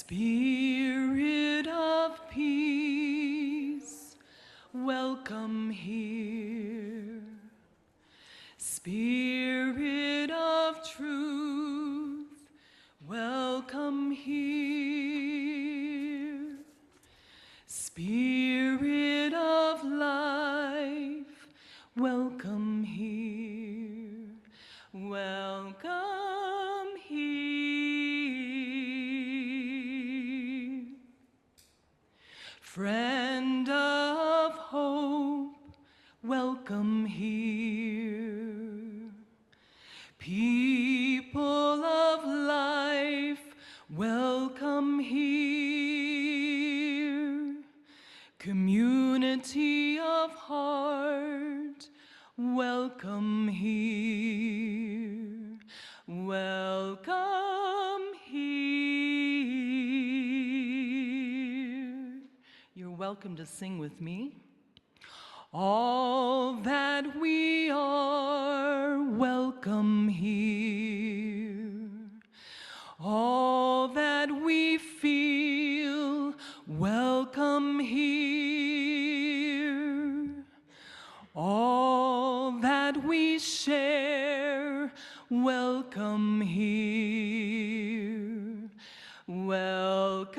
Spirit of peace, welcome here. Spirit of truth, welcome here. Spirit of life, welcome here. Welcome here. Friend of hope, welcome here. People of life, welcome here. Community of heart, welcome here. Welcome here. You're welcome to sing with me. All that we are, welcome here. All that we feel, welcome here. All that we share, welcome here. Welcome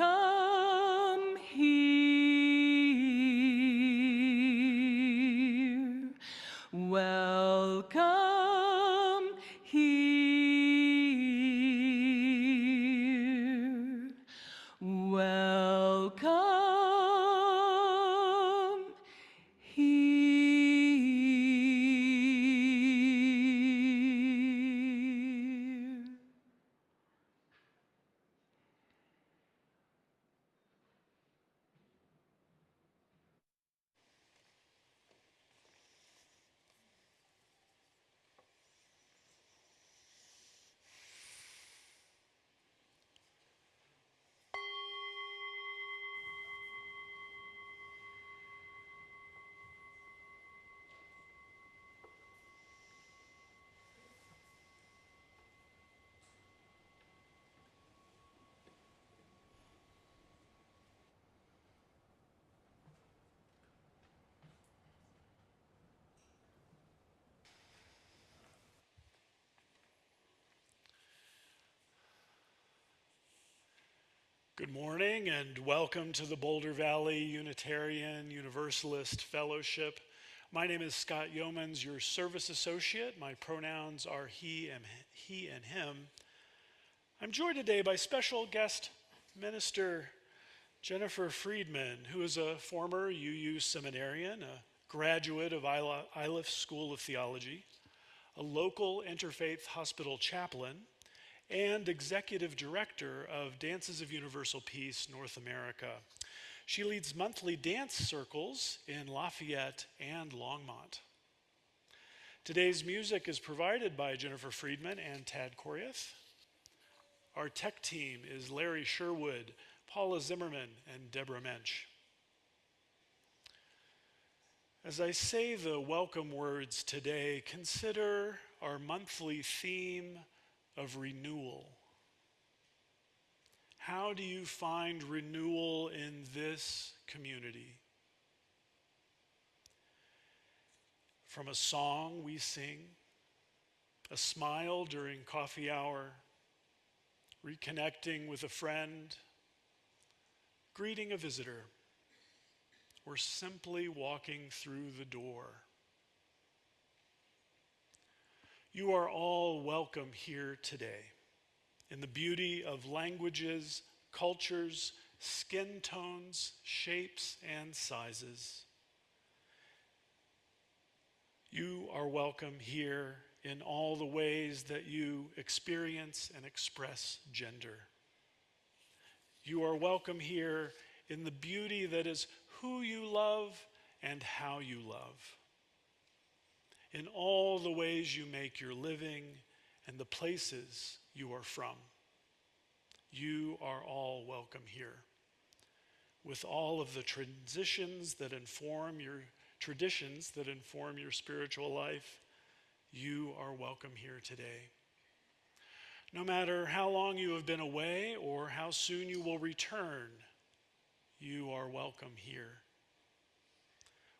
here. Welcome here. Welcome here. Good morning and welcome to the Boulder Valley Unitarian Universalist Fellowship. My name is Scott Yeomans, your service associate. My pronouns are he and him. I'm joined today by special guest minister Jennifer Friedman, who is a former UU seminarian, a graduate of Iliff School of Theology, a local interfaith hospital chaplain, and executive director of Dances of Universal Peace North America. She leads monthly dance circles in Lafayette and Longmont. Today's music is provided by Jennifer Friedman and Tad Koryath. Our tech team is Larry Sherwood, Paula Zimmerman, and Deborah Mensch. As I say the welcome words today, consider our monthly theme of renewal. How do you find renewal in this community? From a song we sing, a smile during coffee hour, reconnecting with a friend, greeting a visitor, or simply walking through the door. You are all welcome here today in the beauty of languages, cultures, skin tones, shapes, and sizes. You are welcome here in all the ways that you experience and express gender. You are welcome here in the beauty that is who you love and how you love. In all the ways you make your living and the places you are from. You are all welcome here. With all of the traditions that inform your spiritual life, you are welcome here today. No matter how long you have been away or how soon you will return, you are welcome here.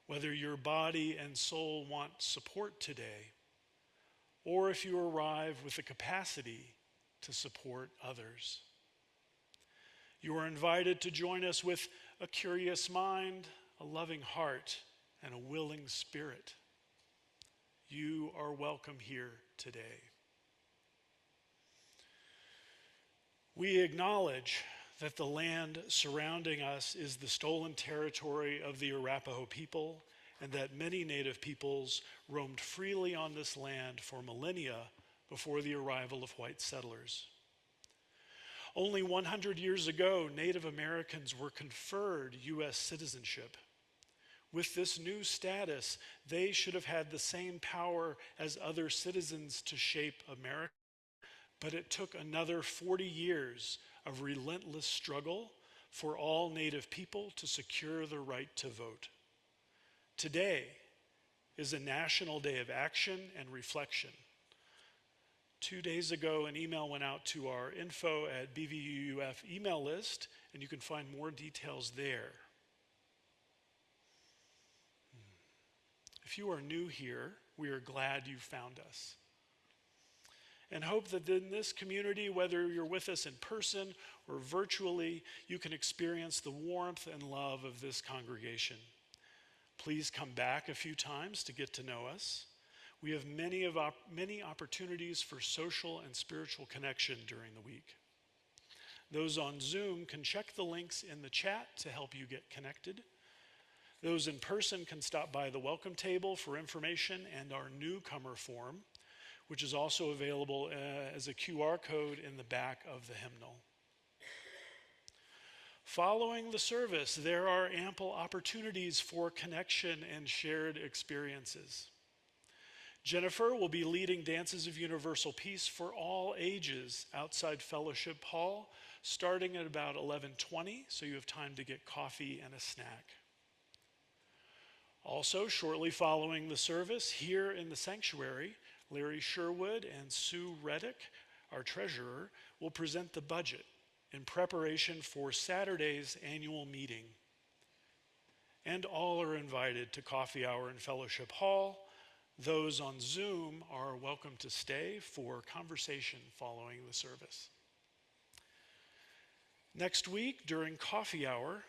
Whether your body and soul want support today, or if you arrive with the capacity to support others. You are invited to join us with a curious mind, a loving heart, and a willing spirit. You are welcome here today. We acknowledge that the land surrounding us is the stolen territory of the Arapaho people, and that many native peoples roamed freely on this land for millennia before the arrival of white settlers. Only 100 years ago, Native Americans were conferred U.S. citizenship. With this new status, they should have had the same power as other citizens to shape America, but it took another 40 years of relentless struggle for all Native people to secure the right to vote. Today is a national day of action and reflection. 2 days ago, an email went out to our info at BVUUF email list, and you can find more details there. If you are new here, we are glad you found us, and hope that in this community, whether you're with us in person or virtually, you can experience the warmth and love of this congregation. Please come back a few times to get to know us. We have many opportunities for social and spiritual connection during the week. Those on Zoom can check the links in the chat to help you get connected. Those in person can stop by the welcome table for information and our newcomer form, which is also available as a QR code in the back of the hymnal. Following the service, there are ample opportunities for connection and shared experiences. Jennifer will be leading Dances of Universal Peace for all ages outside Fellowship Hall, starting at about 11:20, so you have time to get coffee and a snack. Also, shortly following the service, here in the sanctuary, Larry Sherwood and Sue Reddick, our treasurer, will present the budget in preparation for Saturday's annual meeting. And all are invited to coffee hour in Fellowship Hall. Those on Zoom are welcome to stay for conversation following the service. Next week, during coffee hour,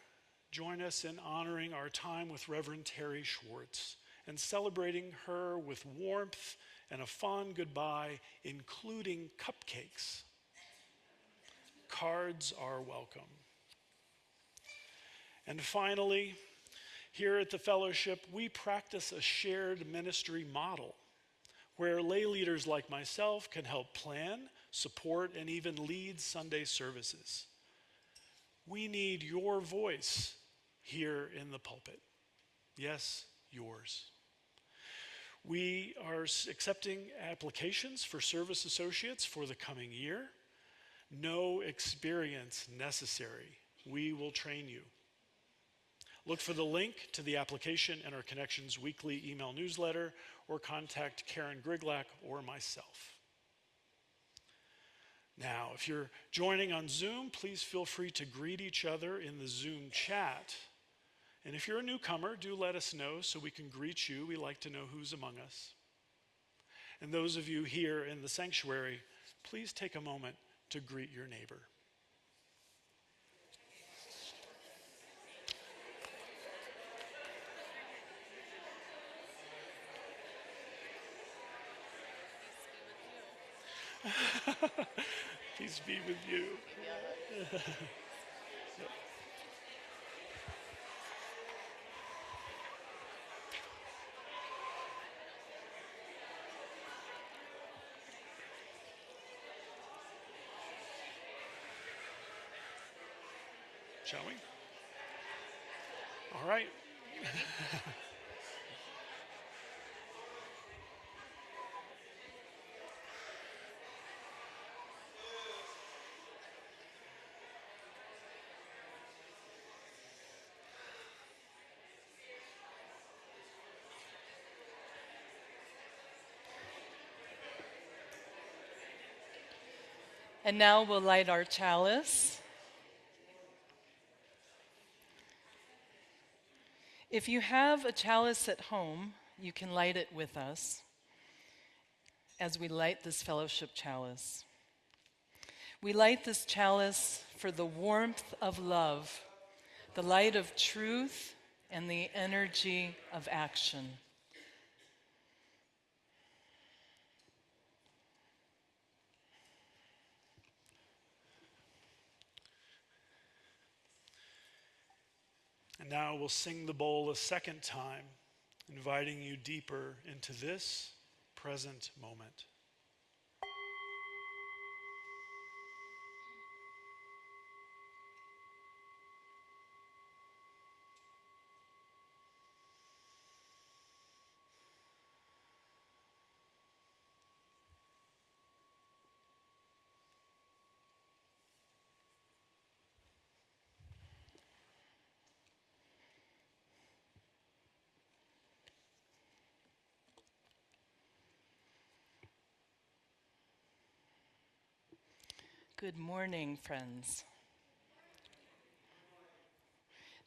join us in honoring our time with Reverend Terry Schwartz and celebrating her with warmth and a fond goodbye, including cupcakes. Cards are welcome. And finally, here at the fellowship, we practice a shared ministry model where lay leaders like myself can help plan, support, and even lead Sunday services. We need your voice here in the pulpit. Yes, yours. We are accepting applications for service associates for the coming year. No experience necessary. We will train you. Look for the link to the application in our Connections weekly email newsletter, or contact Karen Griglak or myself. Now, if you're joining on Zoom, please feel free to greet each other in the Zoom chat. And if you're a newcomer, do let us know so we can greet you. We like to know who's among us. And those of you here in the sanctuary, please take a moment to greet your neighbor. Peace be with you. Shall we? All right. And now we'll light our chalice. If you have a chalice at home, you can light it with us as we light this fellowship chalice. We light this chalice for the warmth of love, the light of truth, and the energy of action. And now we'll sing the bowl a second time, inviting you deeper into this present moment. Good morning, friends.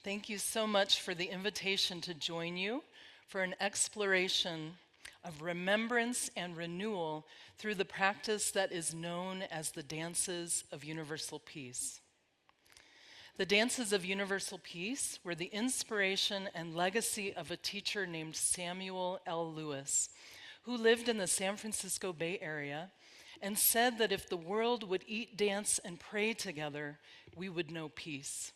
Thank you so much for the invitation to join you for an exploration of remembrance and renewal through the practice that is known as the Dances of Universal Peace. The Dances of Universal Peace were the inspiration and legacy of a teacher named Samuel L. Lewis, who lived in the San Francisco Bay Area and said that if the world would eat, dance, and pray together, we would know peace.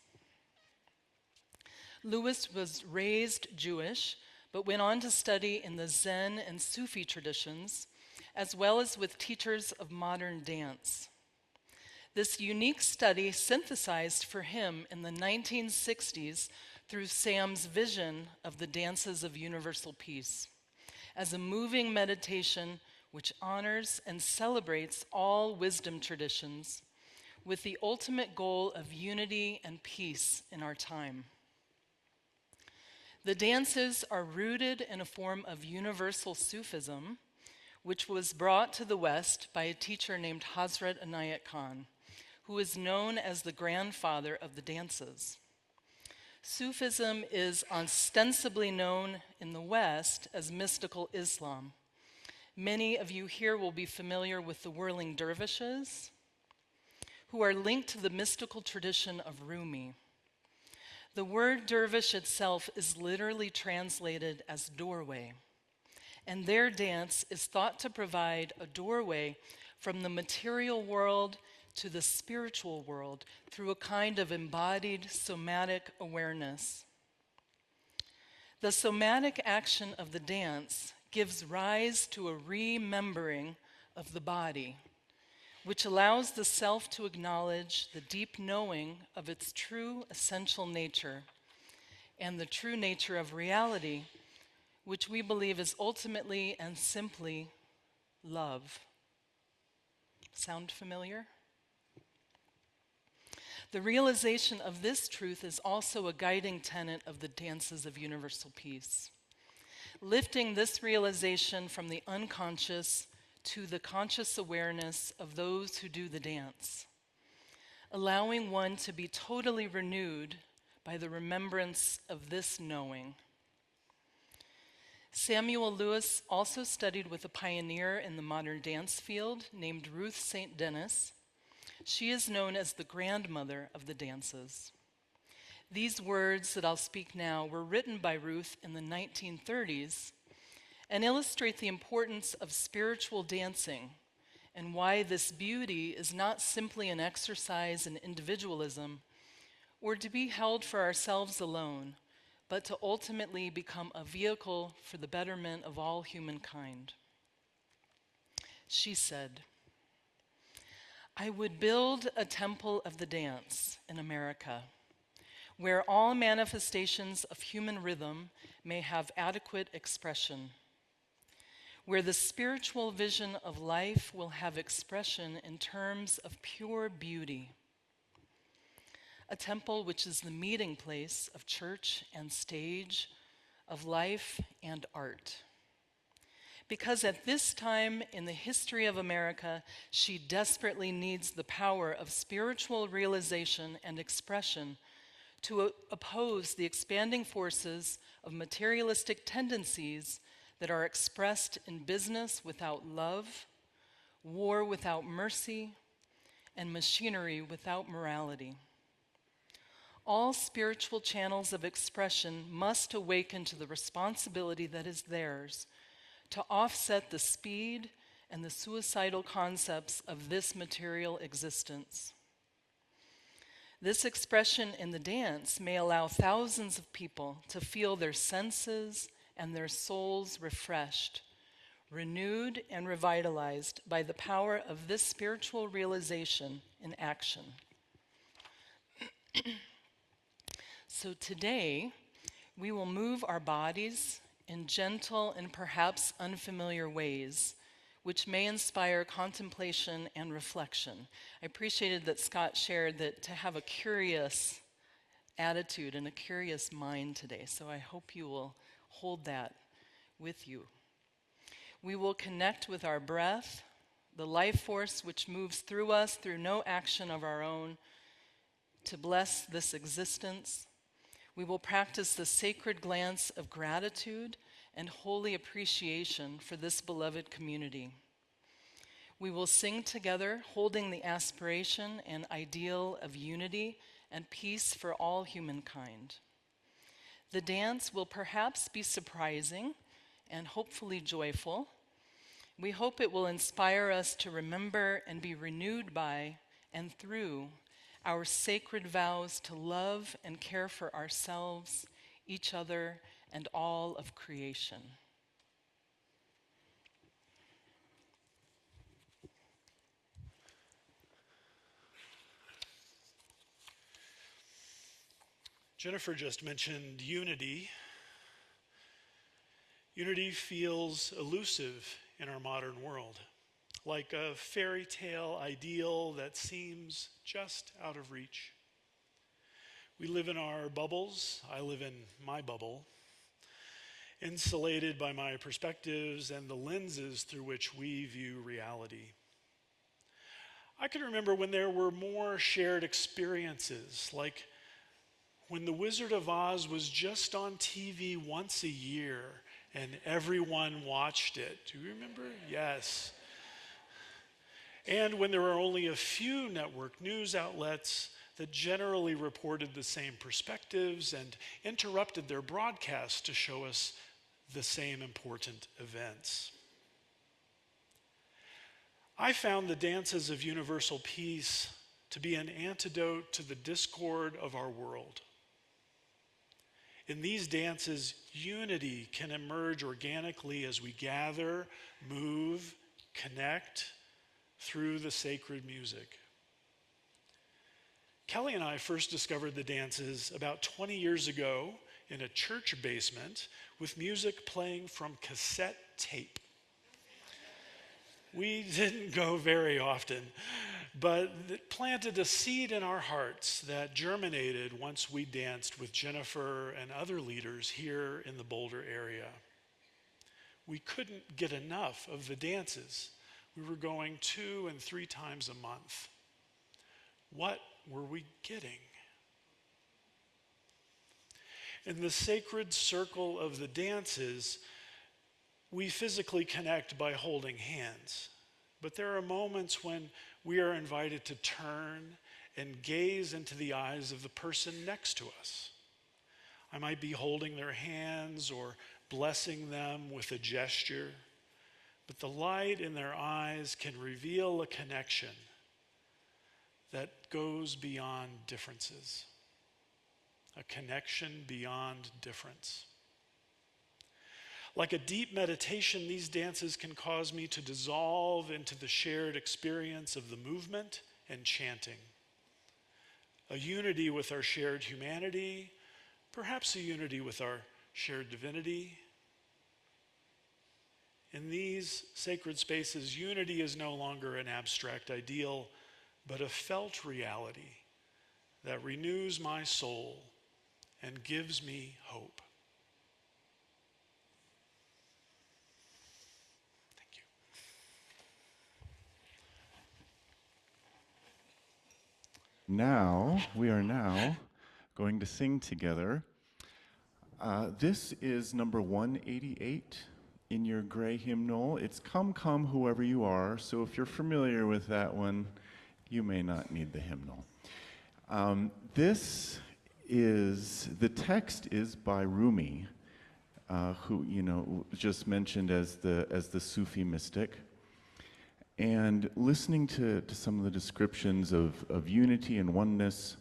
Lewis was raised Jewish, but went on to study in the Zen and Sufi traditions, as well as with teachers of modern dance. This unique study synthesized for him in the 1960s through Sam's vision of the Dances of Universal Peace as a moving meditation which honors and celebrates all wisdom traditions with the ultimate goal of unity and peace in our time. The dances are rooted in a form of universal Sufism, which was brought to the West by a teacher named Hazrat Inayat Khan, who is known as the grandfather of the dances. Sufism is ostensibly known in the West as mystical Islam. Many of you here will be familiar with the whirling dervishes, who are linked to the mystical tradition of Rumi. The word dervish itself is literally translated as doorway, and their dance is thought to provide a doorway from the material world to the spiritual world through a kind of embodied somatic awareness. The somatic action of the dance gives rise to a remembering of the body, which allows the self to acknowledge the deep knowing of its true essential nature and the true nature of reality, which we believe is ultimately and simply love. Sound familiar? The realization of this truth is also a guiding tenet of the Dances of Universal Peace. Lifting this realization from the unconscious to the conscious awareness of those who do the dance, allowing one to be totally renewed by the remembrance of this knowing. Samuel Lewis also studied with a pioneer in the modern dance field named Ruth St. Denis. She is known as the grandmother of the dances. These words that I'll speak now were written by Ruth in the 1930s and illustrate the importance of spiritual dancing and why this beauty is not simply an exercise in individualism or to be held for ourselves alone, but to ultimately become a vehicle for the betterment of all humankind. She said, "I would build a temple of the dance in America, where all manifestations of human rhythm may have adequate expression, where the spiritual vision of life will have expression in terms of pure beauty, a temple which is the meeting place of church and stage, of life and art. Because at this time in the history of America, she desperately needs the power of spiritual realization and expression to oppose the expanding forces of materialistic tendencies that are expressed in business without love, war without mercy, and machinery without morality. All spiritual channels of expression must awaken to the responsibility that is theirs to offset the speed and the suicidal concepts of this material existence. This expression in the dance may allow thousands of people to feel their senses and their souls refreshed, renewed and revitalized by the power of this spiritual realization in action. So today, we will move our bodies in gentle and perhaps unfamiliar ways, which may inspire contemplation and reflection. I appreciated that Scott shared that to have a curious attitude and a curious mind today, so I hope you will hold that with you. We will connect with our breath, the life force which moves through us through no action of our own, to bless this existence. We will practice the sacred glance of gratitude and holy appreciation for this beloved community. We will sing together, holding the aspiration and ideal of unity and peace for all humankind. The dance will perhaps be surprising and hopefully joyful. We hope it will inspire us to remember and be renewed by and through our sacred vows to love and care for ourselves, each other, and all of creation. Jennifer just mentioned unity. Unity feels elusive in our modern world, like a fairy tale ideal that seems just out of reach. We live in our bubbles. I live in my bubble, insulated by my perspectives and the lenses through which we view reality. I can remember when there were more shared experiences, like when The Wizard of Oz was just on TV once a year and everyone watched it. Do you remember? Yes. And when there were only a few network news outlets that generally reported the same perspectives and interrupted their broadcasts to show us the same important events. I found the dances of universal peace to be an antidote to the discord of our world. In these dances, unity can emerge organically as we gather, move, connect through the sacred music. Kelly and I first discovered the dances about 20 years ago in a church basement with music playing from cassette tape. We didn't go very often, but it planted a seed in our hearts that germinated once we danced with Jennifer and other leaders here in the Boulder area. We couldn't get enough of the dances. We were going 2 and 3 times a month. What were we getting? In the sacred circle of the dances, we physically connect by holding hands. But there are moments when we are invited to turn and gaze into the eyes of the person next to us. I might be holding their hands or blessing them with a gesture, but the light in their eyes can reveal a connection that goes beyond differences. A connection beyond difference. Like a deep meditation, these dances can cause me to dissolve into the shared experience of the movement and chanting. A unity with our shared humanity, perhaps a unity with our shared divinity. In these sacred spaces, unity is no longer an abstract ideal, but a felt reality that renews my soul and gives me hope. We are now going to sing together. This is number 188 in your gray hymnal. It's Come, Come, Whoever You Are. So if you're familiar with that one, you may not need the hymnal. The text is by Rumi, who, just mentioned as the Sufi mystic. And listening to some of the descriptions of unity and oneness,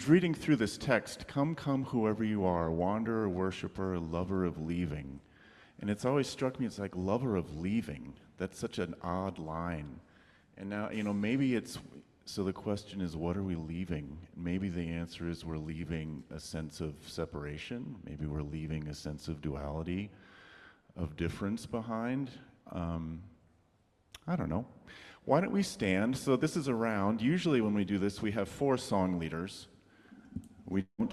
reading through this text, come, come, whoever you are, wanderer, worshiper, lover of leaving. And it's always struck me, it's like lover of leaving. That's such an odd line. And now, maybe so the question is, what are we leaving? Maybe the answer is we're leaving a sense of separation. Maybe we're leaving a sense of duality, of difference behind. I don't know. Why don't we stand? So this is a round. Usually when we do this, we have 4 song leaders. We don't.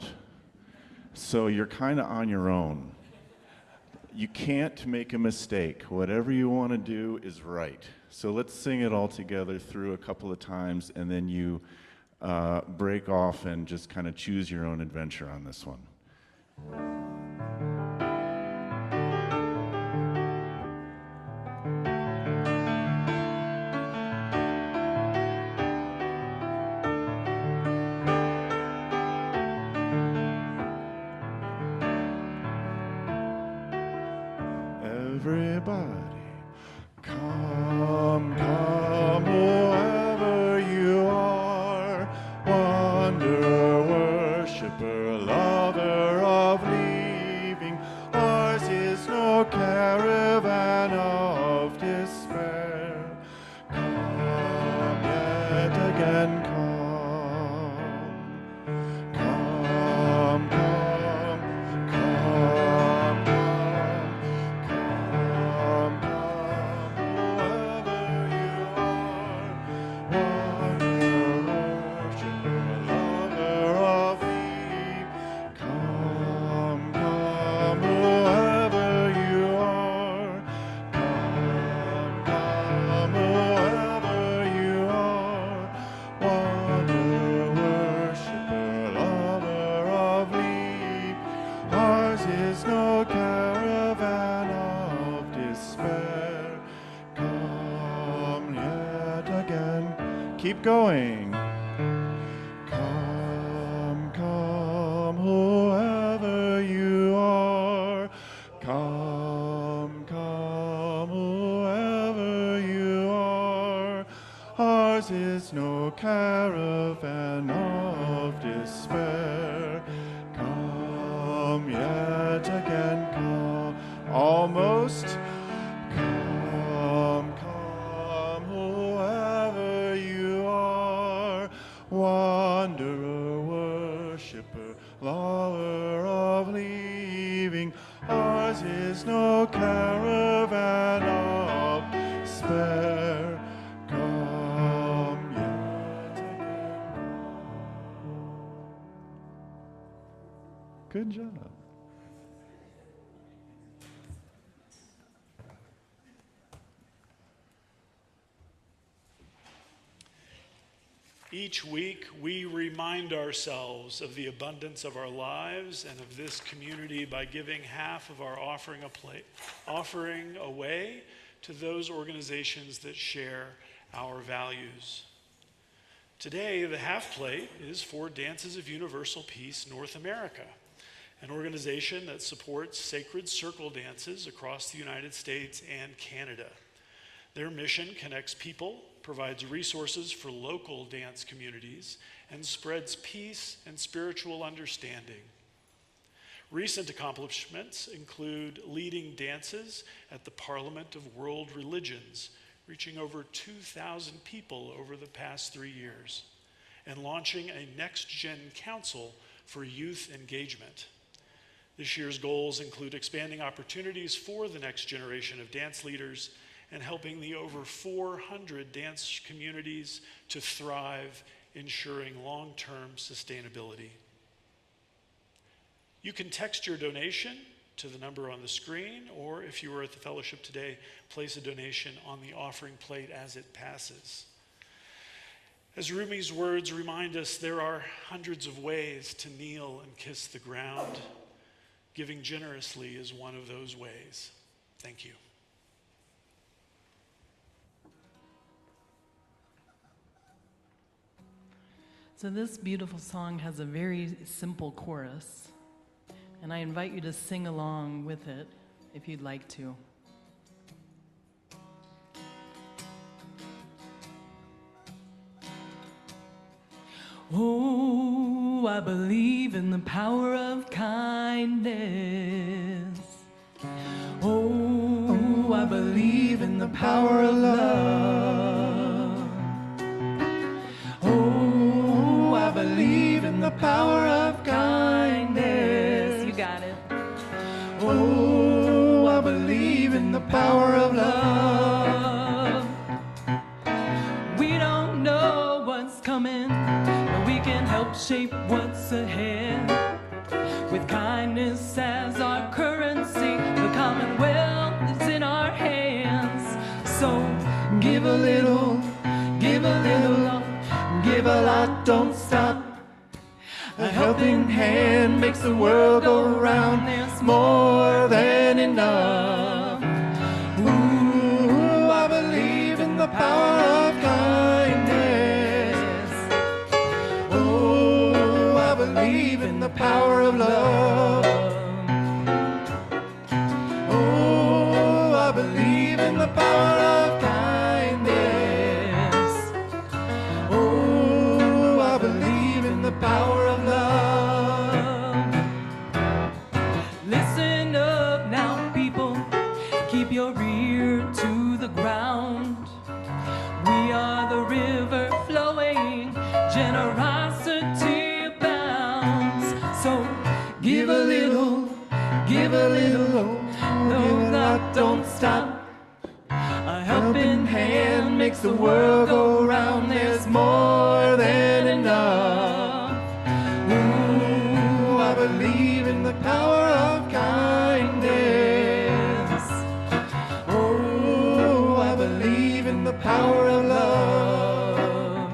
So you're kind of on your own. You can't make a mistake. Whatever you want to do is right. So let's sing it all together through a couple of times, and then you break off and just kind of choose your own adventure on this one. Everybody, come, come, whoever you are, wanderer, worshiper, lover of leaving. Ours is no caravan of despair. Come yet again, come. Come, come, come, come, come, whoever you are, wanderer, worshiper, lover of thee. Come, come, whoever you are, come, come, whoever you are, wanderer, worshiper, lover of thee. Ours is no caravan of despair. Come yet again. Keep going. Come, come, whoever you are. Come, come, whoever you are. Ours is no caravan of despair. Come yet again, come. Almost. Come, come, whoever you are. Wanderer, worshiper, lover of leaving. Ours is no caravan of despair. Come yet again. Good job. Each week, we remind ourselves of the abundance of our lives and of this community by giving half of our offering away to those organizations that share our values. Today, the half plate is for Dances of Universal Peace North America, an organization that supports sacred circle dances across the United States and Canada. Their mission connects people, provides resources for local dance communities, and spreads peace and spiritual understanding. Recent accomplishments include leading dances at the Parliament of World Religions, reaching over 2,000 people over the past 3 years, and launching a next-gen council for youth engagement. This year's goals include expanding opportunities for the next generation of dance leaders and helping the over 400 dance communities to thrive, ensuring long-term sustainability. You can text your donation to the number on the screen, or if you were at the fellowship today, place a donation on the offering plate as it passes. As Rumi's words remind us, there are hundreds of ways to kneel and kiss the ground. Giving generously is one of those ways. Thank you. So this beautiful song has a very simple chorus, and I invite you to sing along with it if you'd like to. Oh, I believe in the power of kindness. Oh, I believe in the power of love. Oh, I believe in the power of kindness. You got it. Oh, I believe in the power of love. We don't know what's coming, but we can help shape what's ahead. With kindness as our currency, the commonwealth is in our hands. So give a little, give a little, give a lot, don't stop. A helping hand makes the world go round. There's more than enough. Ooh, I believe in the power of kindness. Oh, I believe in the power of love. Oh, I believe in the power of kindness. Oh, I believe in the power of love. Listen up now, people. Keep your ear to the ground. We are the river flowing, generosity abounds. So give a little, no, not, don't stop. A helping hand makes the world go round. There's more than enough. Ooh, I believe in the power of kindness. Oh, I believe in the power of love.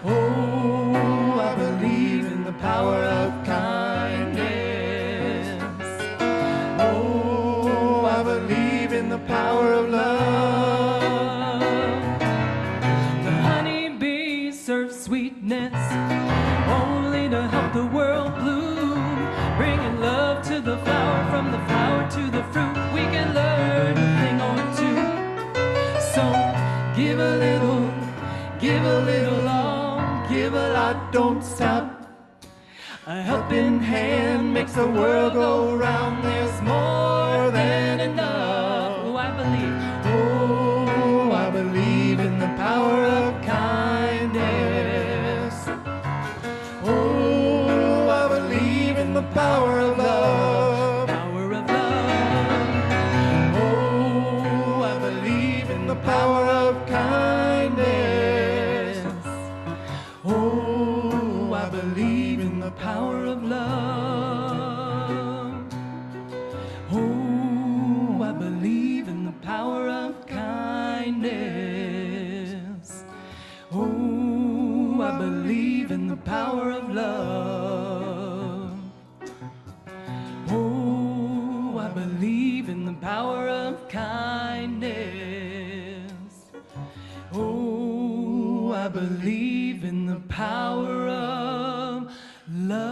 Oh, I believe in the power of kindness. Oh, I believe in the power of love. The honeybee serves sweetness only to help the world bloom, bringing love to the flower, from the flower to the fruit. We can learn a thing or two. So give a little, long, give a lot, don't stop. A helping hand makes the world go round. There's more than enough. Oh, I believe. Oh, I believe in the power of kindness. Oh, I believe in the power of love. Power of love. Oh, I believe in the power of kindness. Oh, I believe in the power of love. Oh, I believe in the power of kindness. Oh, I believe in the power of love. Oh, I believe in the power of kindness. Oh, I believe in the power of love.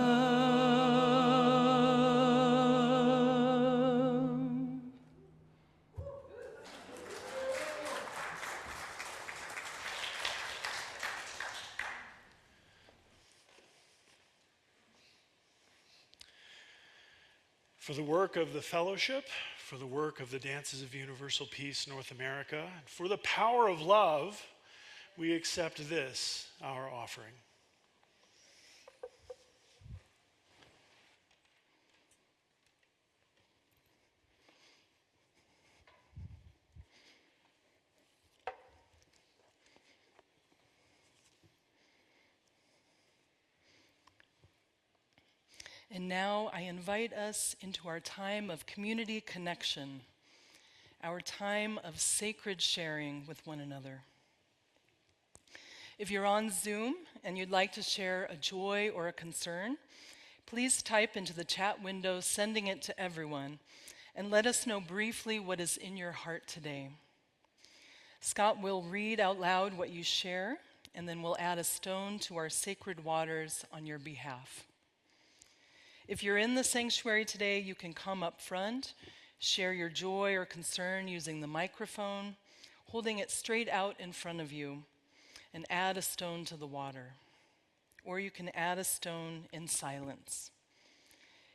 For the work of the fellowship, for the work of the Dances of Universal Peace North America, and for the power of love, we accept this, our offering. And now I invite us into our time of community connection, our time of sacred sharing with one another. If you're on Zoom and you'd like to share a joy or a concern, please type into the chat window, sending it to everyone, and let us know briefly what is in your heart today. Scott will read out loud what you share, and then we'll add a stone to our sacred waters on your behalf. If you're in the sanctuary today, you can come up front, share your joy or concern using the microphone, holding it straight out in front of you, and add a stone to the water. Or you can add a stone in silence.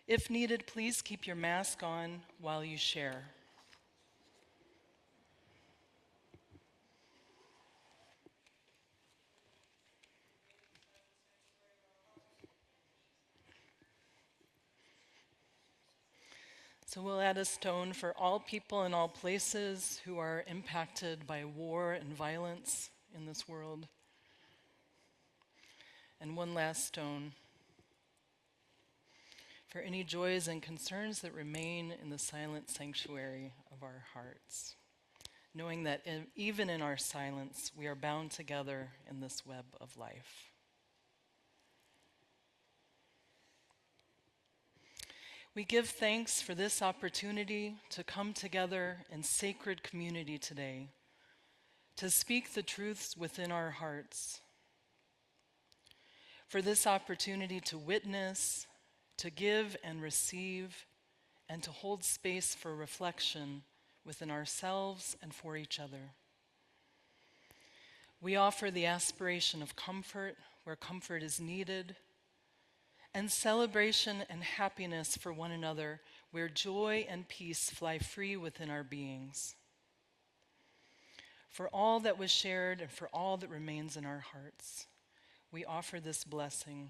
If needed, please keep your mask on while you share. So we'll add a stone for all people in all places who are impacted by war and violence in this world. And one last stone for any joys and concerns that remain in the silent sanctuary of our hearts, knowing that even in our silence, we are bound together in this web of life. We give thanks for this opportunity to come together in sacred community today, to speak the truths within our hearts, for this opportunity to witness, to give and receive, and to hold space for reflection within ourselves and for each other. We offer the aspiration of comfort where comfort is needed, and celebration and happiness for one another where joy and peace fly free within our beings. For all that was shared and for all that remains in our hearts, we offer this blessing.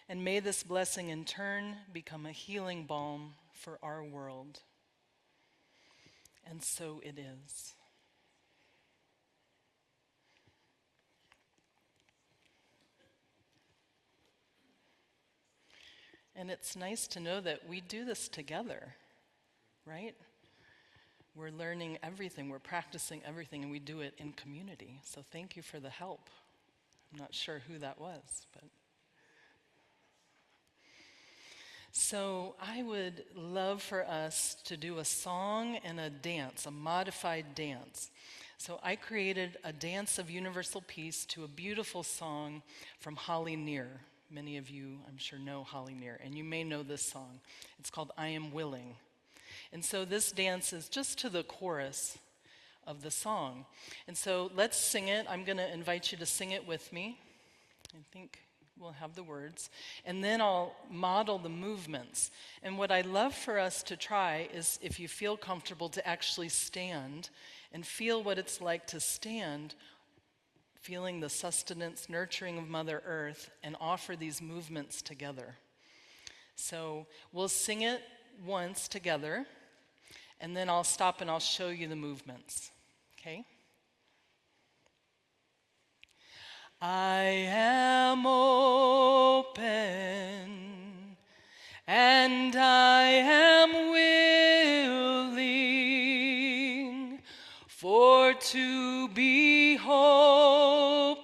And may this blessing in turn become a healing balm for our world. And so it is. And it's nice to know that we do this together, right? We're learning everything, we're practicing everything, and we do it in community. So thank you for the help. I'm not sure who that was, but. So I would love for us to do a song and a dance, a modified dance. So I created a dance of universal peace to a beautiful song from Holly Near. Many of you, I'm sure, know Holly Near, and you may know this song. It's called I Am Willing. And so this dance is just to the chorus of the song. And so let's sing it. I'm going to invite you to sing it with me. I think we'll have the words. And then I'll model the movements. And what I'd love for us to try is, if you feel comfortable, to actually stand and feel what it's like to stand, feeling the sustenance, nurturing of Mother Earth, and offer these movements together. So we'll sing it once together, and then I'll stop and I'll show you the movements, okay? I am open, and I am willing, for to be hopeless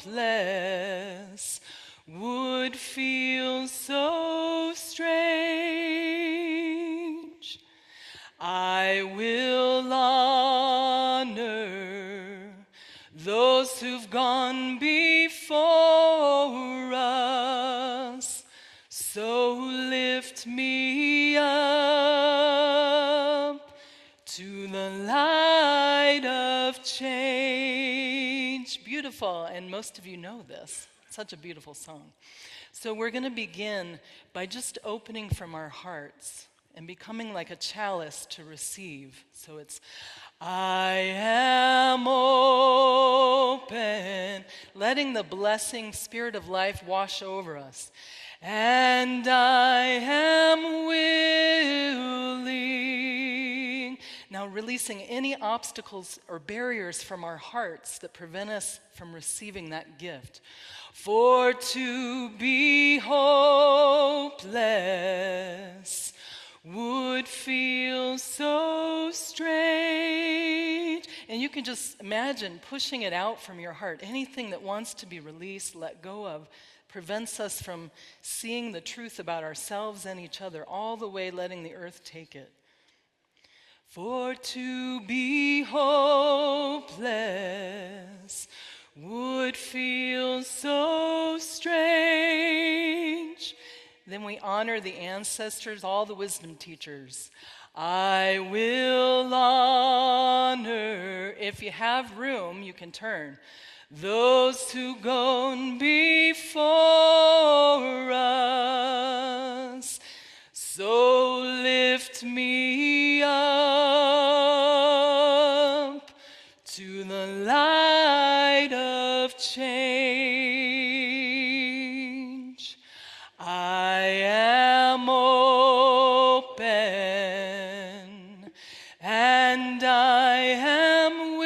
would feel so strange. I will honor those who've gone before us, so lift me up to the light of change. Beautiful, and most of you know this. Such a beautiful song. So we're going to begin by just opening from our hearts and becoming like a chalice to receive. So it's, I am open, letting the blessing spirit of life wash over us. And I am willing. Now releasing any obstacles or barriers from our hearts that prevent us from receiving that gift. For to be hopeless would feel so strange. And you can just imagine pushing it out from your heart. Anything that wants to be released, let go of, prevents us from seeing the truth about ourselves and each other, all the way letting the earth take it. For to be hopeless would feel so strange. Then we honor the ancestors, all the wisdom teachers. I will honor, if you have room, you can turn, those who gone before us. So lift me up to the light of change. I am open and I am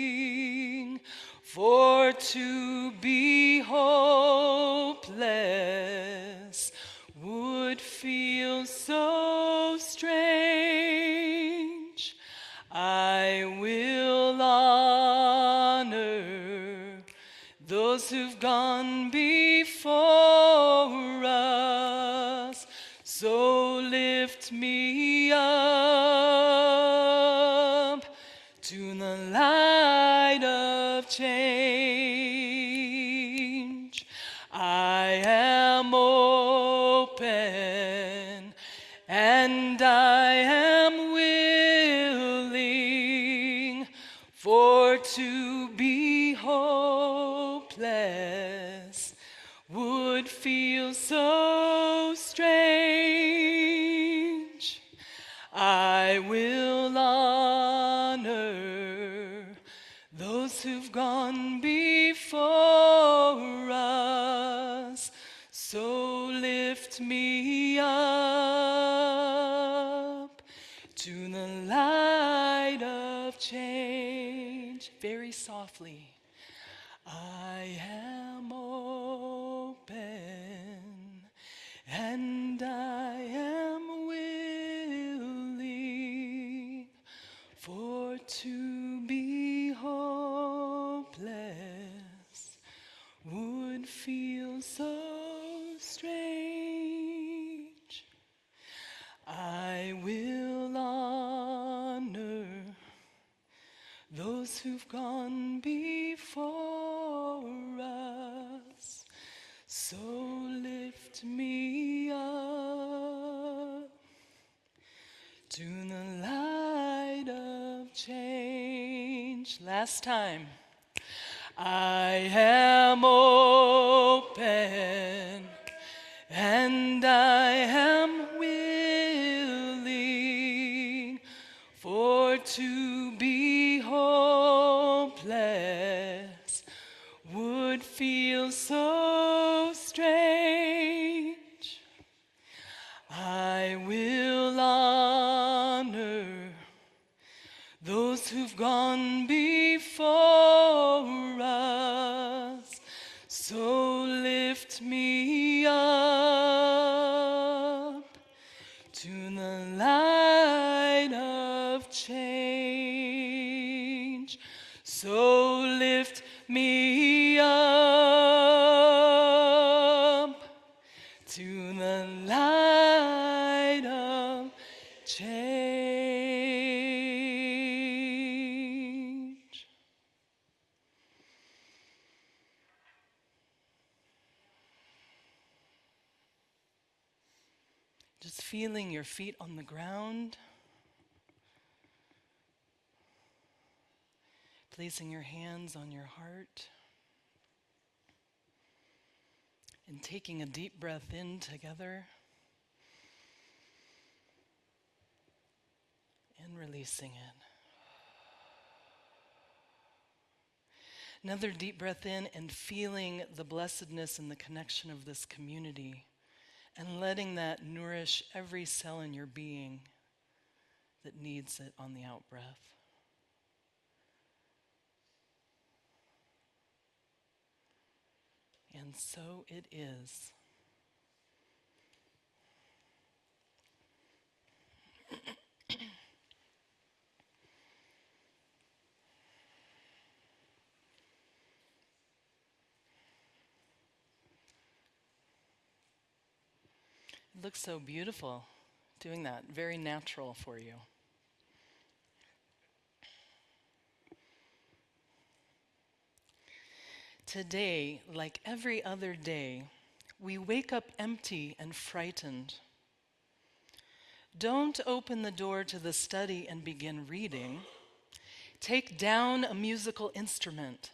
willing, for to be hopeless would feel so strange. I will honor those who've gone before us. So lift me up to the light of change. I am open and I am willing, for to be hopeless would feel so strange. I will honor those who've gone before us. So lift me up to the light of change. Very softly. I am open and I am willing, for to be hopeless would feel so strange. I will honor those who've gone before us. So lift me up to the light of change. Last time. I am open and I am willing, for to be hopeless would feel so strange. I will honor those who've gone before us. So lift me up to the light of change. So lift me up to the light of change. Just feeling your feet on the ground. Placing your hands on your heart. And taking a deep breath in together. And releasing it. Another deep breath in and feeling the blessedness and the connection of this community, and letting that nourish every cell in your being that needs it on the out breath. And so it is. Looks so beautiful doing that, very natural for you. Today, like every other day, we wake up empty and frightened. Don't open the door to the study and begin reading. Take down a musical instrument.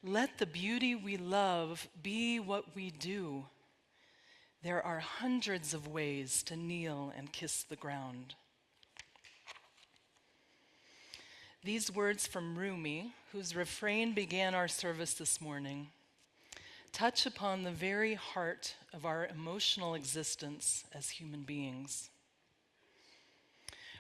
Let the beauty we love be what we do. There are hundreds of ways to kneel and kiss the ground. These words from Rumi, whose refrain began our service this morning, touch upon the very heart of our emotional existence as human beings.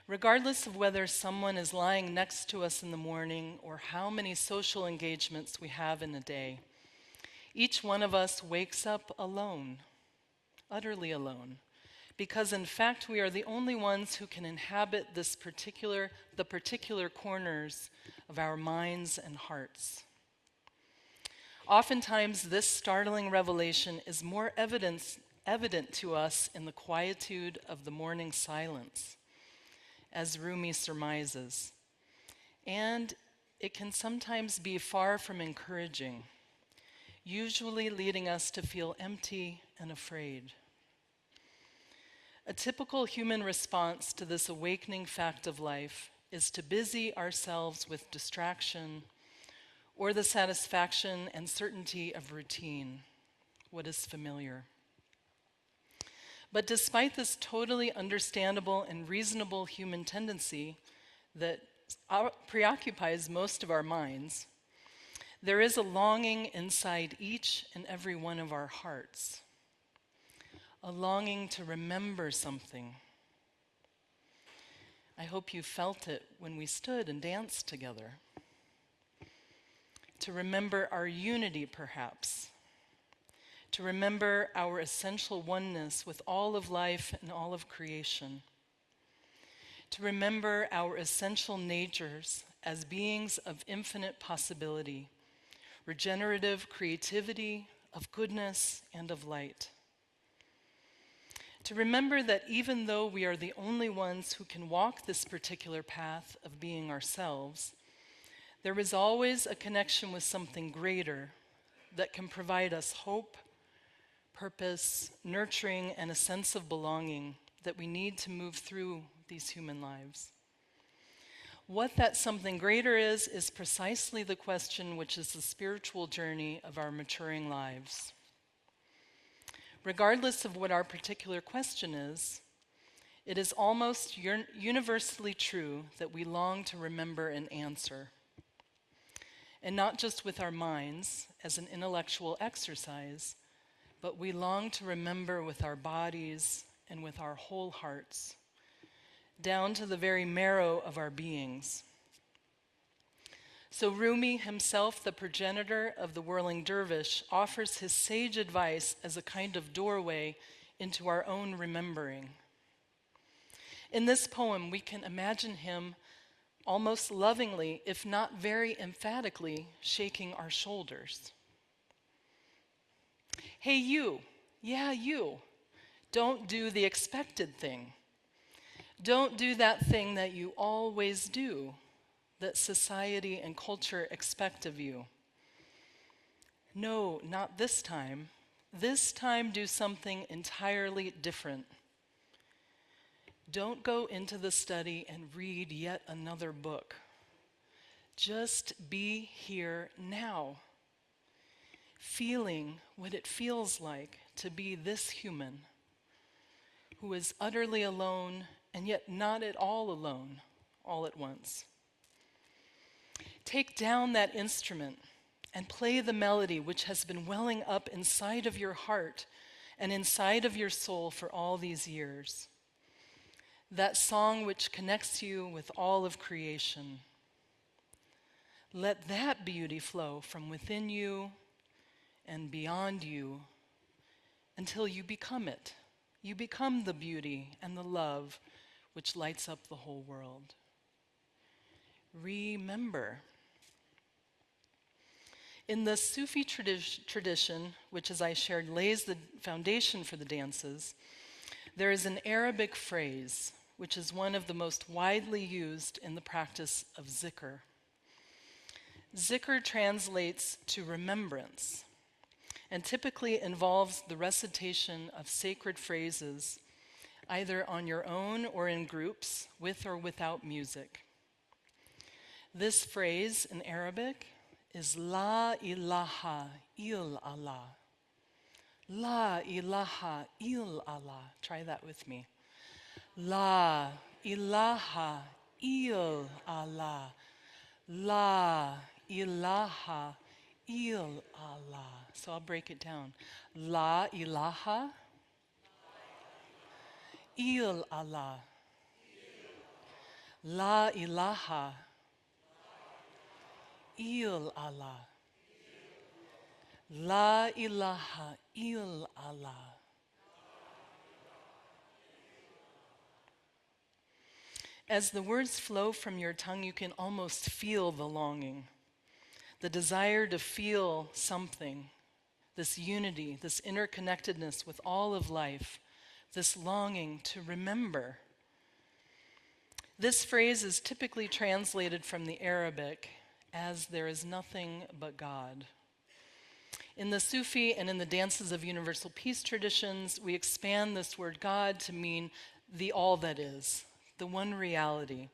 Regardless of whether someone is lying next to us in the morning or how many social engagements we have in a day, each one of us wakes up alone, utterly alone, because in fact we are the only ones who can inhabit the particular corners of our minds and hearts. Oftentimes this startling revelation is more evident to us in the quietude of the morning silence, as Rumi surmises, and it can sometimes be far from encouraging, usually leading us to feel empty and afraid. A typical human response to this awakening fact of life is to busy ourselves with distraction or the satisfaction and certainty of routine, what is familiar. But despite this totally understandable and reasonable human tendency that preoccupies most of our minds, there is a longing inside each and every one of our hearts, a longing to remember something. I hope you felt it when we stood and danced together. To remember our unity, perhaps. To remember our essential oneness with all of life and all of creation. To remember our essential natures as beings of infinite possibility, regenerative creativity, of goodness, and of light. To remember that even though we are the only ones who can walk this particular path of being ourselves, there is always a connection with something greater that can provide us hope, purpose, nurturing, and a sense of belonging that we need to move through these human lives. What that something greater is precisely the question which is the spiritual journey of our maturing lives. Regardless of what our particular question is, it is almost universally true that we long to remember an answer. And not just with our minds as an intellectual exercise, but we long to remember with our bodies and with our whole hearts, down to the very marrow of our beings. So Rumi, himself the progenitor of the whirling dervish, offers his sage advice as a kind of doorway into our own remembering. In this poem, we can imagine him almost lovingly, if not very emphatically, shaking our shoulders. Hey, you. Yeah, you. Don't do the expected thing. Don't do that thing that you always do, that society and culture expect of you. No, not this time. This time do something entirely different. Don't go into the study and read yet another book. Just be here now, feeling what it feels like to be this human who is utterly alone and yet not at all alone all at once. Take down that instrument and play the melody which has been welling up inside of your heart and inside of your soul for all these years. That song which connects you with all of creation. Let that beauty flow from within you and beyond you until you become it. You become the beauty and the love which lights up the whole world. Remember. In the Sufi tradition, which as I shared lays the foundation for the dances, There is an Arabic phrase, which is one of the most widely used in the practice of zikr. Zikr translates to remembrance and typically involves the recitation of sacred phrases, either on your own or in groups, with or without music. This phrase in Arabic is La ilaha illallah. La ilaha illallah. Try that with me. La ilaha illallah. La ilaha illallah. So I'll break it down. La ilaha illallah. La ilaha illallah. La ilaha illallah. As the words flow from your tongue, you can almost feel the longing, the desire to feel something, this unity, this interconnectedness with all of life, this longing to remember. This phrase is typically translated from the Arabic as there is nothing but God. In the Sufi and in the dances of universal peace traditions, we expand this word God to mean the all that is, the one reality,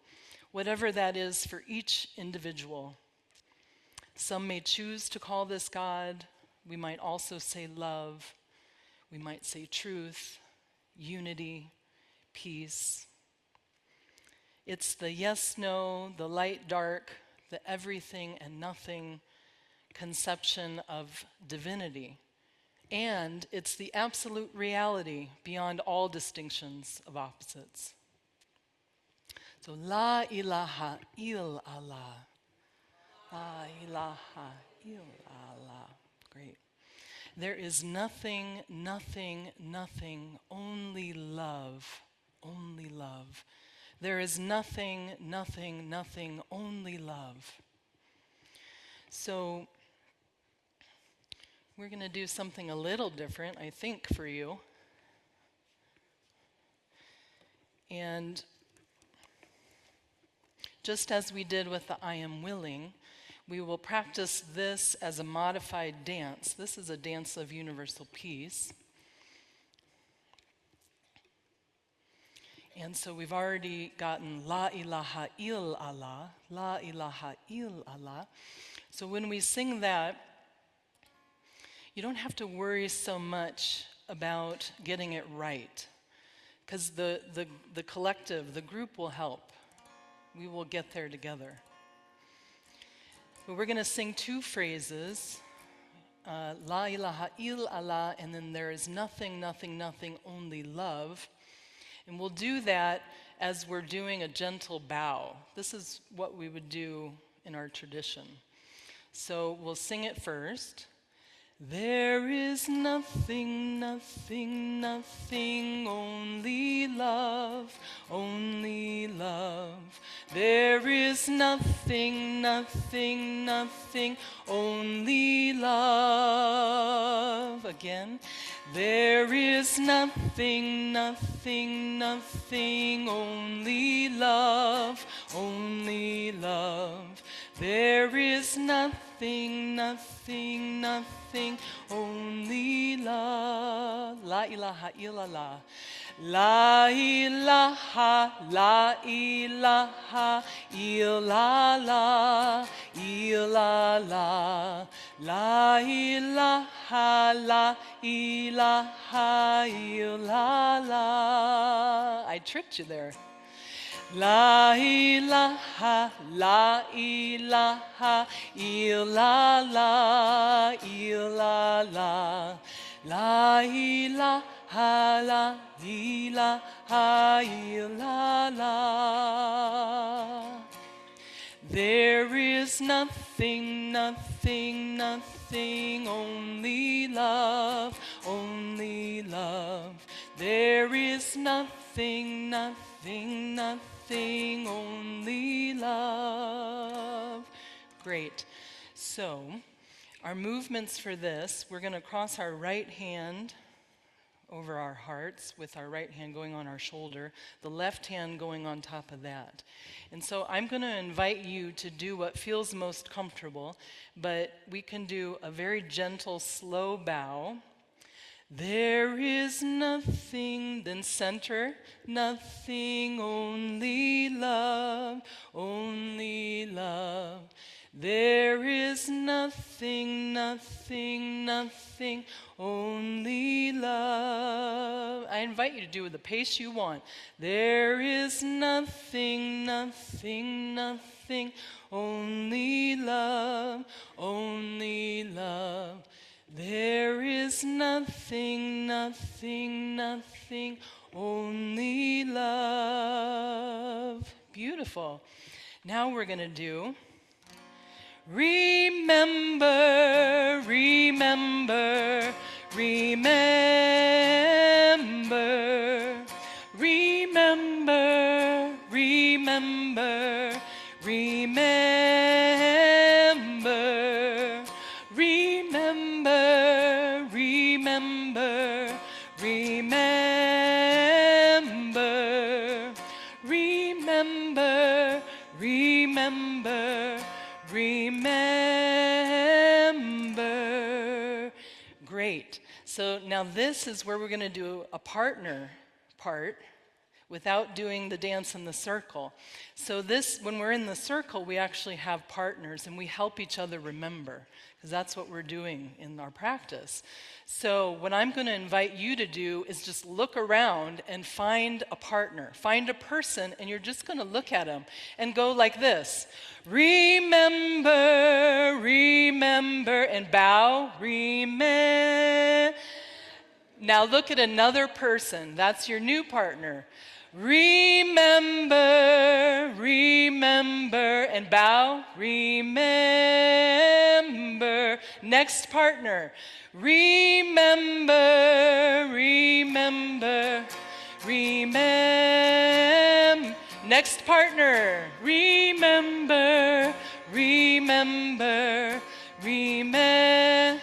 whatever that is for each individual. Some may choose to call this God. We might also say love. We might say truth, unity, peace. It's the yes, no, the light, dark, the everything and nothing conception of divinity. And it's the absolute reality beyond all distinctions of opposites. So, La ilaha illallah. La ilaha illallah. Great. There is nothing, nothing, nothing, only love, only love. There is nothing, nothing, nothing, only love. So, we're going to do something a little different, I think, for you. And just as we did with the I am willing, we will practice this as a modified dance. This is a dance of universal peace. And so we've already gotten La ilaha illallah, La ilaha illallah. So when we sing that, you don't have to worry so much about getting it right, because the collective, the group will help. We will get there together. But we're going to sing two phrases, La ilaha illallah, and then there is nothing, nothing, nothing, only love. And we'll do that as we're doing a gentle bow. This is what we would do in our tradition. So we'll sing it first. There is nothing, nothing, nothing, only love, only love. There is nothing, nothing, nothing, only love. Again. There is nothing, nothing, nothing, only love, only love. There is nothing, nothing, nothing, only love. La ilaha illallah. La ilaha, la ilaha illallah, illallah. La ilaha, la ilaha illallah. I tricked you there. La ilaha, la ilaha illallah, illallah. La ilaha, la ilaha illallah. There is nothing, nothing, nothing, only love, only love. There is nothing, nothing, nothing, only love. Great. So, our movements for this, we're going to cross our right hand over our hearts with our right hand going on our shoulder, the left hand going on top of that. And so I'm going to invite you to do what feels most comfortable, but we can do a very gentle, slow bow. There is nothing, then center, nothing, only love, only love. There is nothing, nothing, nothing, only love. I invite you to do it with the pace you want. There is nothing, nothing, nothing, only love, only love. There is nothing, nothing, nothing, only love. Beautiful. Now we're going to do remember, remember, remember, remember, remember, remember, remember, remember, remember, remember, remember, remember. Great. So now this is where we're going to do a partner part without doing the dance in the circle. So this, when we're in the circle, we actually have partners and we help each other remember, because that's what we're doing in our practice. So what I'm going to invite you to do is just look around and find a partner, find a person, and you're just going to look at them and go like this. Remember, remember, and bow, remember. Now look at another person. That's your new partner. Remember, remember, and bow, remember. Next partner. Remember, remember, remember. Next partner. Remember, remember, remember.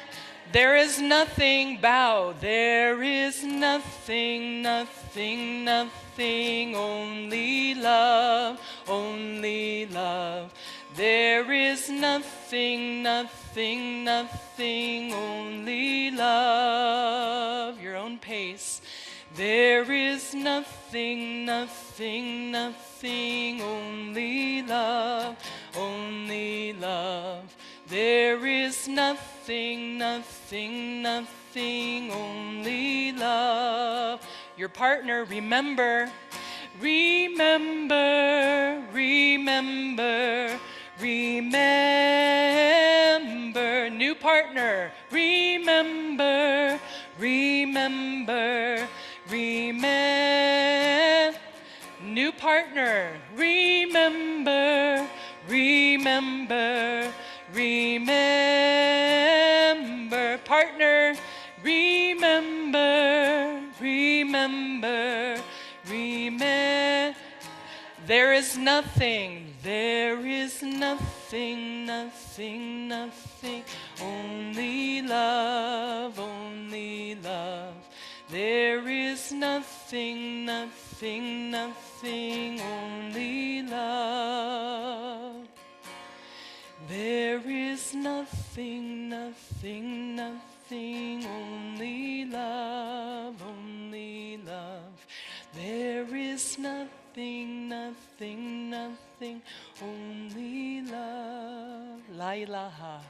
There is nothing, bow. There is nothing, nothing, nothing, only love, only love. There is nothing, nothing, nothing, only love. Your own pace. There is nothing, nothing, nothing, only love, only love. There is nothing, nothing, nothing, only love. Your partner, remember, remember, remember, remember. New partner, remember, remember, remember. New partner, remember, remember, remember. Partner, remember, remember, remember. There is nothing, there is nothing, nothing, nothing, only love, only love. There is nothing, nothing, nothing, only love. There is nothing, nothing, nothing, only love, only love. There is nothing, nothing, nothing, only love. La ilaha.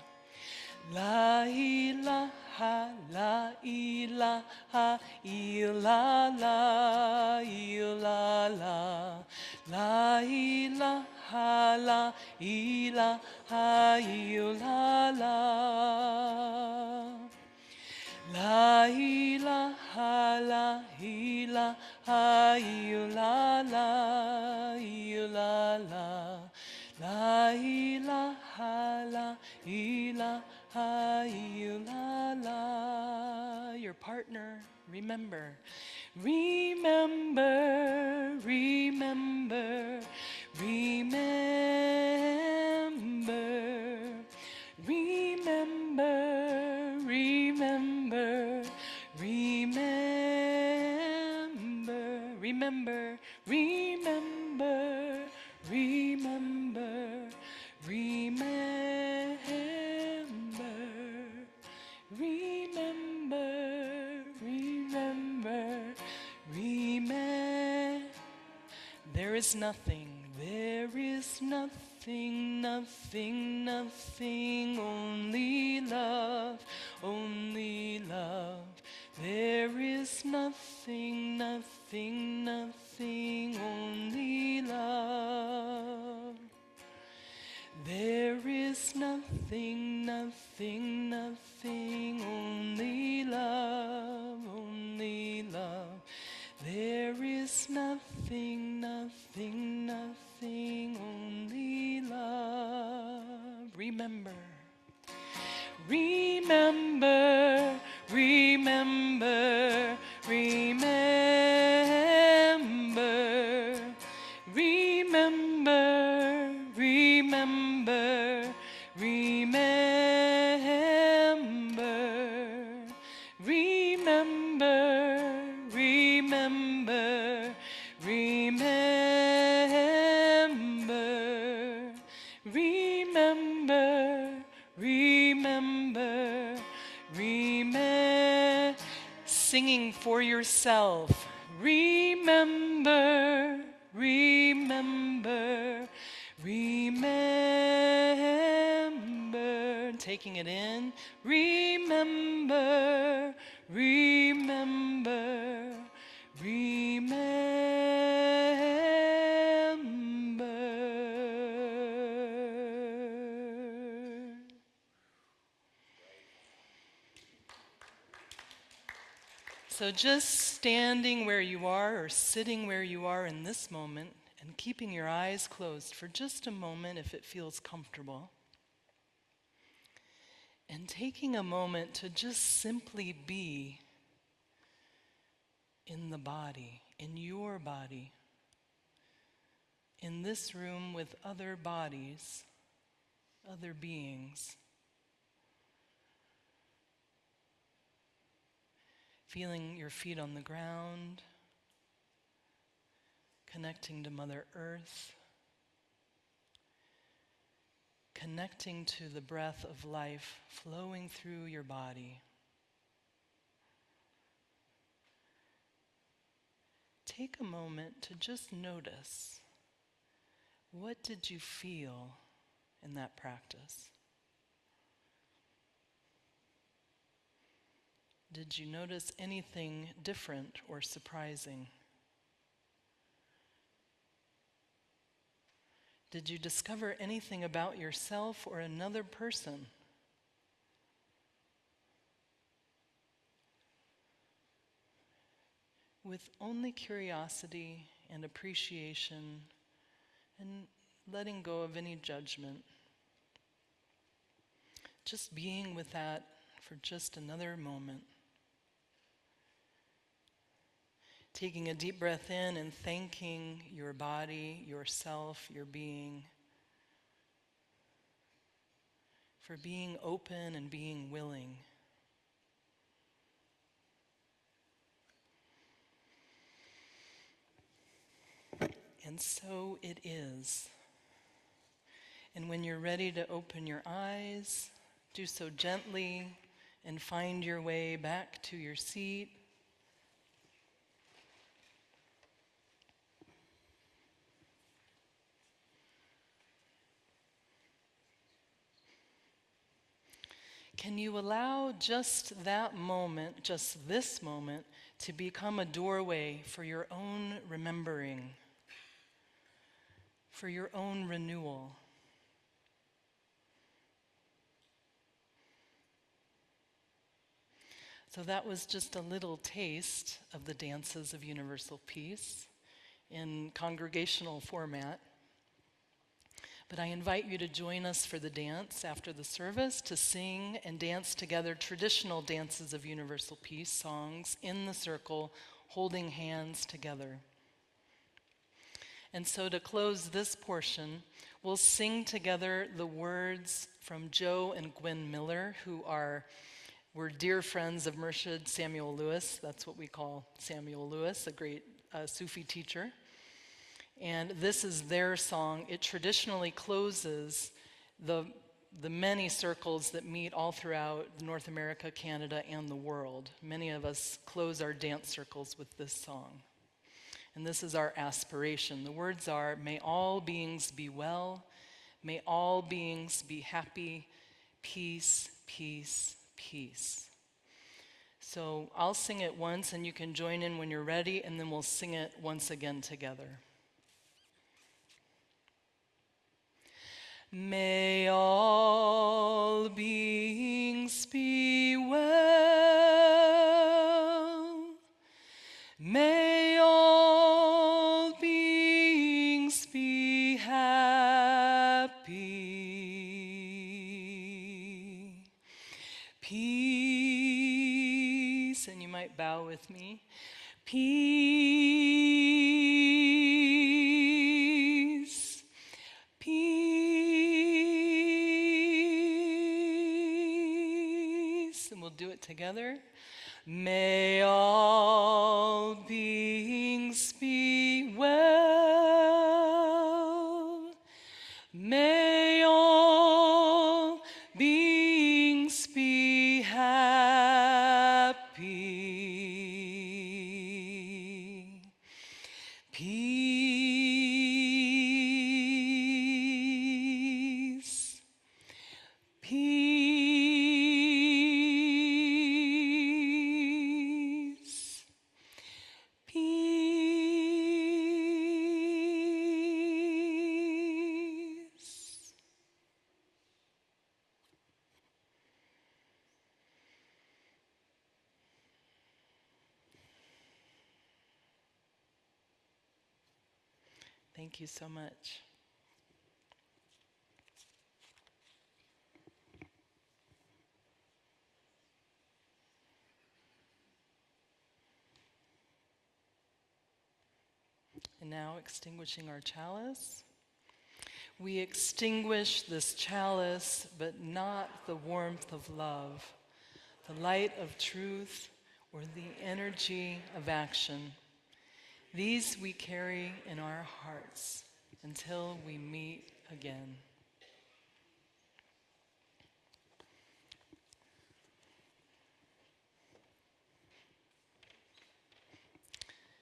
La ilaha, la ilaha, illallah, illallah. La ilaha, la ilaha, illallah. La ilaha, la ilaha, illallah, illallah. La ilaha, la ilaha, illallah. Your partner, remember. Remember, remember, remember. Remember, remember, remember, remember. Remember, remember, remember, remember. Remember, remember, remember, remember. Remember, remember, remember, remember. Remember, remember, remember, remember. Remember, remember, remember, remember. Remember, remember, remember, remember. Remember, remember, remember, remember. remember, remember, remember, remember, remember, remember, remember. There is nothing, nothing, nothing, only love, only love. There is nothing, nothing, only love. There is nothing, nothing, only love, only love. There is nothing, nothing, only love. Remember, remember, remember, remember, remember, remember, remember, remember, remember, remember, remember, remember, remember. Singing for yourself. Remember, remember, remember. Taking it in. Remember, remember, remember. So just standing where you are or sitting where you are in this moment and keeping your eyes closed for just a moment if it feels comfortable. And taking a moment to just simply be in the body, in your body, in this room with other bodies, other beings. Feeling your feet on the ground, connecting to Mother Earth, connecting to the breath of life flowing through your body. Take a moment to just notice, what did you feel in that practice? Did you notice anything different or surprising? Did you discover anything about yourself or another person? With only curiosity and appreciation and letting go of any judgment. Just being with that for just another moment. Taking a deep breath in and thanking your body, yourself, your being for being open and being willing. And so it is. And when you're ready to open your eyes, do so gently and find your way back to your seat. Can you allow just that moment, just this moment, to become a doorway for your own remembering, for your own renewal? So that was just a little taste of the dances of universal peace in congregational format. But I invite you to join us for the dance after the service, to sing and dance together traditional dances of universal peace, songs in the circle, holding hands together. And so to close this portion, we'll sing together the words from Joe and Gwen Miller, who were dear friends of Murshid Samuel Lewis. That's what we call Samuel Lewis, a great a Sufi teacher. And this is their song. It traditionally closes the many circles that meet all throughout North America, Canada, and the world. Many of us close our dance circles with this song. And this is our aspiration. The words are, may all beings be well, may all beings be happy, peace, peace, peace. So I'll sing it once and you can join in when you're ready, and then we'll sing it once again together. May all beings be well. May all beings be happy. Peace, and you might bow with me. Peace. Peace. And we'll do it together. May all beings be well. May all beings be happy. Peace. Peace. Peace. Thank you so much. And now extinguishing our chalice. We extinguish this chalice, but not the warmth of love, the light of truth, or the energy of action. These we carry in our hearts until we meet again.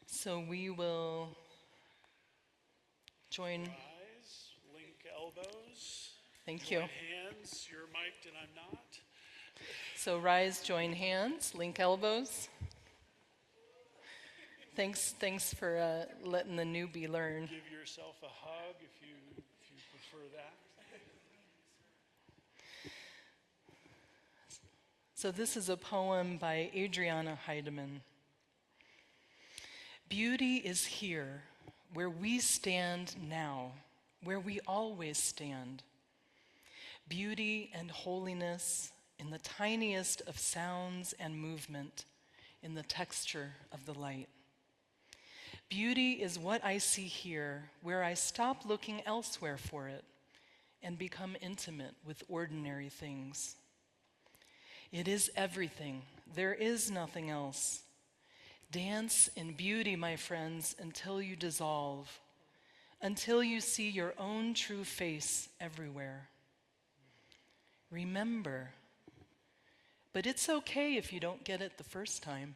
So we will join. Rise, link elbows. Thank you. Join hands. You're mic'd and I'm not. So rise, join hands, link elbows. Thanks for letting the newbie learn. Give yourself a hug if you prefer that. So this is a poem by Adriana Heidemann. Beauty is here, where we stand now, where we always stand. Beauty and holiness in the tiniest of sounds and movement, in the texture of the light. Beauty is what I see here, where I stop looking elsewhere for it and become intimate with ordinary things. It is everything. There is nothing else. Dance in beauty, my friends, until you dissolve, until you see your own true face everywhere. Remember, but it's okay if you don't get it the first time.